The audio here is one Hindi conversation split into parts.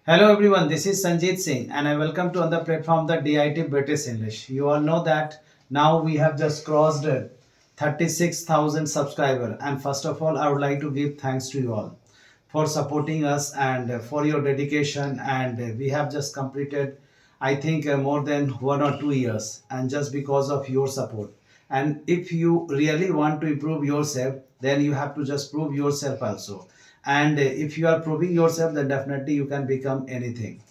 Hello everyone, this is Sanjeet Singh and I welcome to on the platform the DIT British English. You all know that now we have just crossed 36,000 subscriber, and first of all I would like to give thanks to you all for supporting us and for your dedication, and we have just completed I think more than 1 or 2 years, and just because of your support. And if you really want to improve yourself, then you have to just prove yourself also. And if you are proving yourself, then definitely you can become anything.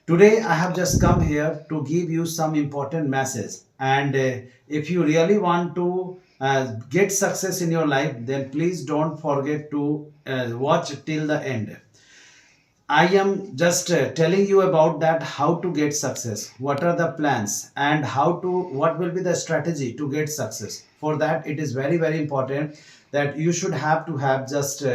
Today I have just come here to give you some important message, and if you really want to get success in your life, then please don't forget to watch till the end. I am just telling you about that how to get success, what are the plans, and what will be the strategy to get success. For that, it is very important that you should have to have just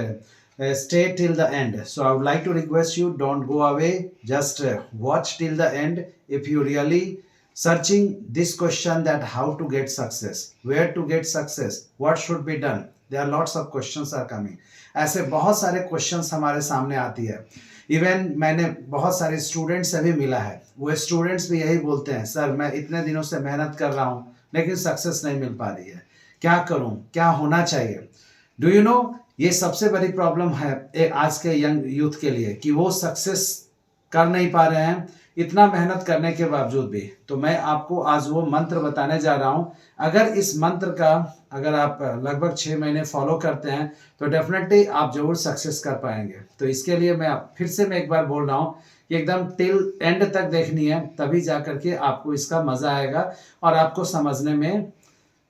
stay till the end. So I would like to request you, don't go away, just watch till the end. If you really searching this question that how to get success, where to get success, what should be done, there are lots of questions are coming. ऐसे बहुत सारे क्वेश्चंस हमारे सामने आती है। इवन मैंने बहुत सारे स्टूडेंट्स से भी मिला है, वो स्टूडेंट्स भी यही बोलते हैं, सर मैं इतने दिनों से मेहनत कर रहा हूँ लेकिन सक्सेस नहीं मिल पा रही है, क्या करूँ, क्या होना चाहिए। डू यू नो, ये सबसे बड़ी प्रॉब्लम है आज के यंग यूथ के लिए कि वो सक्सेस कर नहीं पा रहे हैं इतना मेहनत करने के बावजूद भी। तो मैं आपको आज वो मंत्र बताने जा रहा हूँ। अगर इस मंत्र का अगर आप लगभग 6 महीने फॉलो करते हैं तो डेफिनेटली आप जरूर सक्सेस कर पाएंगे। तो इसके लिए फिर से मैं एक बार बोल रहा हूँ कि एकदम टिल एंड तक देखनी है, तभी जा करके आपको इसका मजा आएगा और आपको समझने में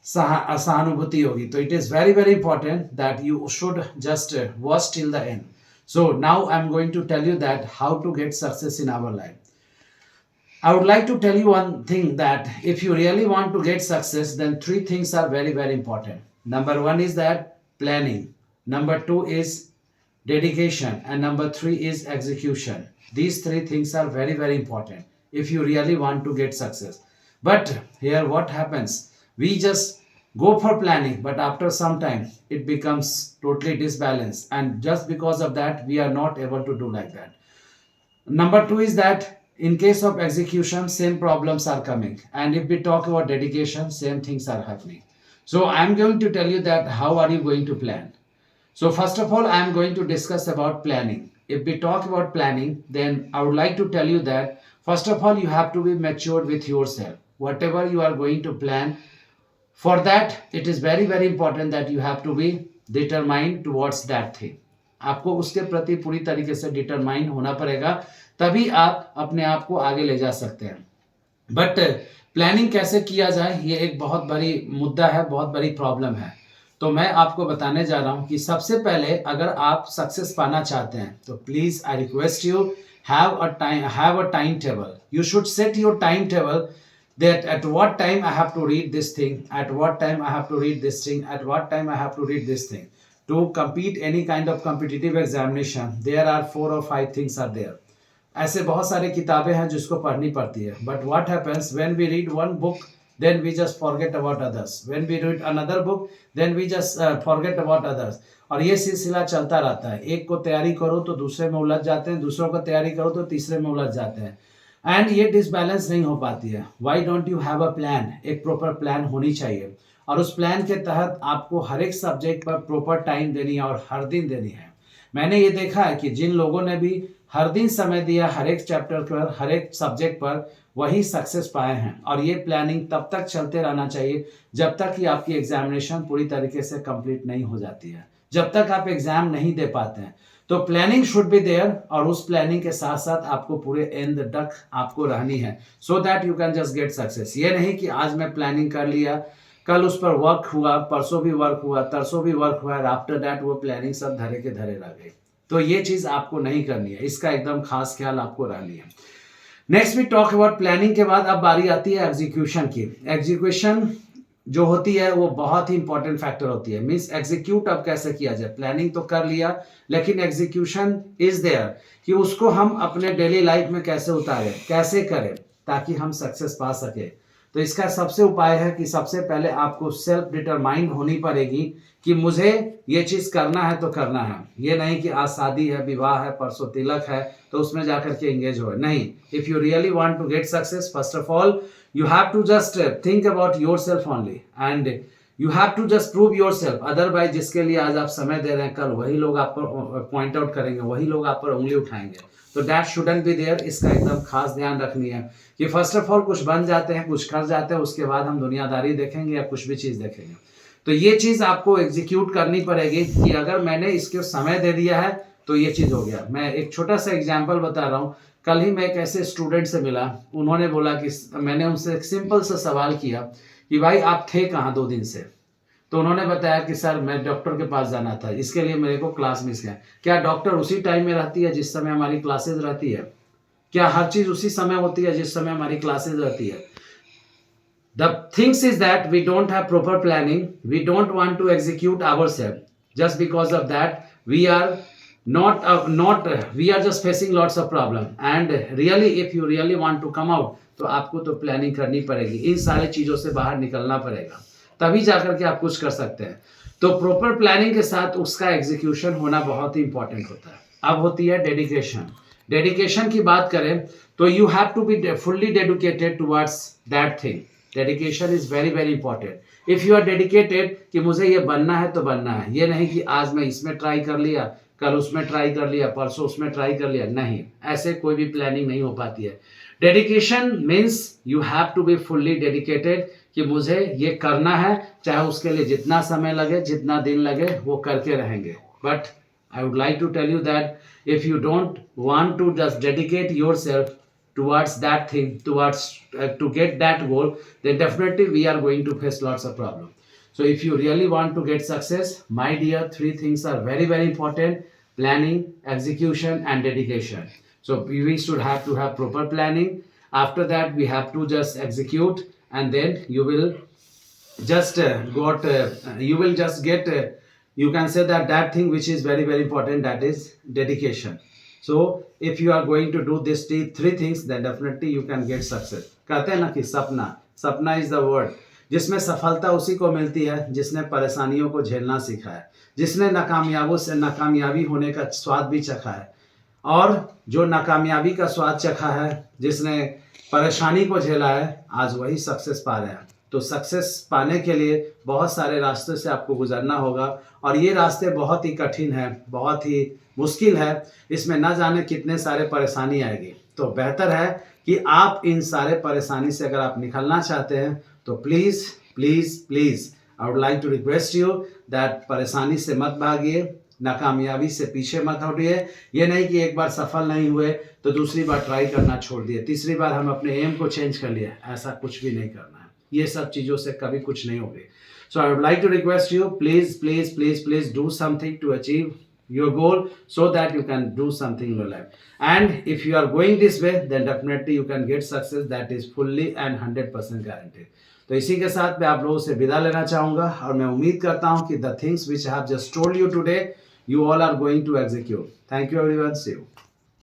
सहानुभूति होगी। तो it is very important that you should just watch till the end. So now I am going to tell you that how to get success in our life. I would like to tell you one thing, that if you really want to get success, then 3 things are very important. Number 1 is that planning. Number 2 is dedication. And number 3 is execution. These 3 things are very important if you really want to get success. But here what happens? We just go for planning, but after some time it becomes totally disbalanced. And just because of that, we are not able to do like that. Number 2 is that in case of execution, same problems are coming. And if we talk about dedication, same things are happening. So I'm going to tell you that how are you going to plan. So first of all, I'm going to discuss about planning. If we talk about planning, then I would like to tell you that first of all, you have to be matured with yourself. Whatever you are going to plan, for that, it is very important that you have to be determined towards that thing. आपको उसके प्रति पूरी तरीके से डिटरमाइन होना पड़ेगा, तभी आप अपने आप को आगे ले जा सकते हैं। बट प्लानिंग कैसे किया जाए, ये एक बहुत बड़ी मुद्दा है, बहुत बड़ी प्रॉब्लम है। तो मैं आपको बताने जा रहा हूं कि सबसे पहले अगर आप सक्सेस पाना चाहते हैं तो please I request you have a time table. You should set your time table that at what time I have to read this thing, at what time I have to read this thing, at what time I have to read this thing. To compete any kind of competitive examination, there are 4 or 5 things are there. ऐसे बहुत सारे किताबें हैं जिसको पढ़नी पड़ती है। But what happens when we read one book, then we just forget about others. When we read another book, then we just forget about others. और ये सिलसिला चलता रहता है। एक को तैयारी करो तो दूसरे में उलझ जाते हैं, दूसरों को तैयारी करो तो तीसरे में उलझ जाते हैं, एंड ये डिसबैलेंस नहीं हो पाती है। Why don't you have a plan? एक प्रॉपर प्लान होनी चाहिए, और उस प्लान के तहत आपको हर एक सब्जेक्ट पर प्रॉपर टाइम देनी है और हर दिन देनी है। मैंने ये देखा है कि जिन लोगों ने भी हर दिन समय दिया हर एक चैप्टर पर, हर एक सब्जेक्ट पर, वही सक्सेस पाए हैं। और ये प्लानिंग तब तक चलते रहना चाहिए जब तक कि आपकी एग्जामिनेशन पूरी तरीके से कंप्लीट नहीं हो जाती है, जब तक आप एग्जाम नहीं दे पाते हैं। तो प्लानिंग शुड बी देयर, और उस प्लानिंग के साथ साथ आपको पूरे एंड तक आपको रहनी है, so that you can just get success. ये नहीं कि आज मैं प्लानिंग कर लिया, कल उस पर वर्क हुआ, परसों भी वर्क हुआ, तरसों भी वर्क हुआ, और आफ्टर दैट वो प्लानिंग सब धरे के धरे रह गई। तो ये चीज आपको नहीं करनी है, इसका एकदम खास ख्याल आपको रखनी है। Next we talk about planning के बाद अब बारी आती है एग्जीक्यूशन की। एग्जीक्यूशन जो होती है वो बहुत ही इंपॉर्टेंट फैक्टर होती है। मींस एग्जीक्यूट अब कैसे किया जाए। प्लानिंग तो कर लिया, लेकिन एग्जीक्यूशन इज देयर कि उसको हम अपने डेली लाइफ में कैसे उतारें, कैसे करें ताकि हम सक्सेस पा सके। तो इसका सबसे उपाय है कि सबसे पहले आपको सेल्फ डिटरमाइंड होनी पड़ेगी कि मुझे ये चीज़ करना है तो करना है। ये नहीं कि आज शादी है, विवाह है, परसों तिलक है तो उसमें जाकर के एंगेज हो। नहीं, if you really want to get success, first of all you have to just think about yourself only and you have to just prove yourself। Otherwise जिसके लिए आज आप समय दे रहे हैं, कल वही लोग आप पर पॉइंट आउट करेंगे, वही लोग आप पर उंगली उठाएंगे। तो दैट शुडंट बी देयर। इसका एकदम खास ध्यान रखनी है कि फर्स्ट ऑफ ऑल कुछ बन जाते हैं, कुछ कर जाते हैं, उसके बाद हम दुनियादारी देखेंगे या कुछ भी चीज़ देखेंगे। तो ये चीज़ आपको एग्जीक्यूट करनी पड़ेगी कि अगर मैंने इसके समय दे दिया है तो ये चीज़ हो गया। मैं एक छोटा सा एग्जाम्पल बता रहा हूँ। कल ही मैं एक ऐसे स्टूडेंट से मिला, उन्होंने बोला कि मैंने उनसे एक सिंपल सा सवाल किया कि भाई आप थे कहाँ 2 दिन से। तो उन्होंने बताया कि सर मैं डॉक्टर के पास जाना था, इसके लिए मेरे को क्लास मिस गया। क्या डॉक्टर उसी टाइम में रहती है जिस समय हमारी क्लासेज रहती है? क्या हर चीज़ उसी समय होती है जिस समय हमारी क्लासेज रहती है? The things is that we don't have proper planning, we don't want to execute ourselves. Just because of that, we are we are just facing lots of problem. And really, if you really want to come out, तो आपको तो प्लानिंग करनी पड़ेगी, इन सारी चीज़ों से बाहर निकलना पड़ेगा, तभी जाकर के आप कुछ कर सकते हैं। तो प्रॉपर प्लानिंग के साथ उसका एग्जीक्यूशन होना बहुत ही इंपॉर्टेंट होता है। अब होती है डेडिकेशन। डेडिकेशन की बात करें तो you have to be fully dedicated towards that thing. Dedication is very very important. If you are dedicated कि मुझे ये बनना है तो बनना है, ये नहीं कि आज मैं इसमें ट्राई कर लिया, कल उसमें ट्राई कर लिया, परसों उसमें ट्राई कर लिया। नहीं, ऐसे कोई भी प्लानिंग नहीं हो पाती है। Dedication means you have to be fully dedicated कि मुझे ये करना है, चाहे उसके लिए जितना समय लगे, जितना दिन लगे, वो करके रहेंगे। But I would like to tell you that if you don't want to just dedicate yourself towards that thing, towards to get that goal, then definitely we are going to face lots of problems. So if you really want to get success, my dear, 3 things are very very important: planning, execution and dedication. So we should have to have proper planning. After that we have to just execute, and then you will just get you can say that thing which is very very important, that is dedication. So if you are going to do these 3 things, then definitely you can get success. कहते हैं ना कि सपना इज द वर्ड। जिसमें सफलता उसी को मिलती है जिसने परेशानियों को झेलना सीखा है, जिसने नाकामयाबी होने का स्वाद भी चखा है, और जो नाकामयाबी का स्वाद चखा है, जिसने परेशानी को झेला है, आज वही सक्सेस पा रहे हैं। तो सक्सेस पाने के लिए बहुत सारे रास्ते से आपको गुजरना होगा, और ये रास्ते बहुत ही कठिन है, बहुत ही मुश्किल है। इसमें ना जाने कितने सारे परेशानी आएगी। तो बेहतर है कि आप इन सारे परेशानी से अगर आप निकलना चाहते हैं तो please please please I would like to request you that परेशानी से मत भागिए, नाकामयाबी से पीछे मत हटिए। ये नहीं कि एक बार सफल नहीं हुए तो दूसरी बार ट्राई करना छोड़ दिए, तीसरी बार हम अपने एम को चेंज कर लिए। ऐसा कुछ भी नहीं करना है। ये सब चीज़ों से कभी कुछ नहीं होगी। So I would like to request you, please please please please do something to achieve your goal so that you can do something in your life. And if you are going this way, then definitely you can get success, that is fully and 100% guaranteed. तो इसी के साथ मैं आप लोगों से विदा लेना चाहूँगा, और मैं उम्मीद करता हूँ कि the things which I have just told you today, you all are going to execute. Thank you everyone. See you.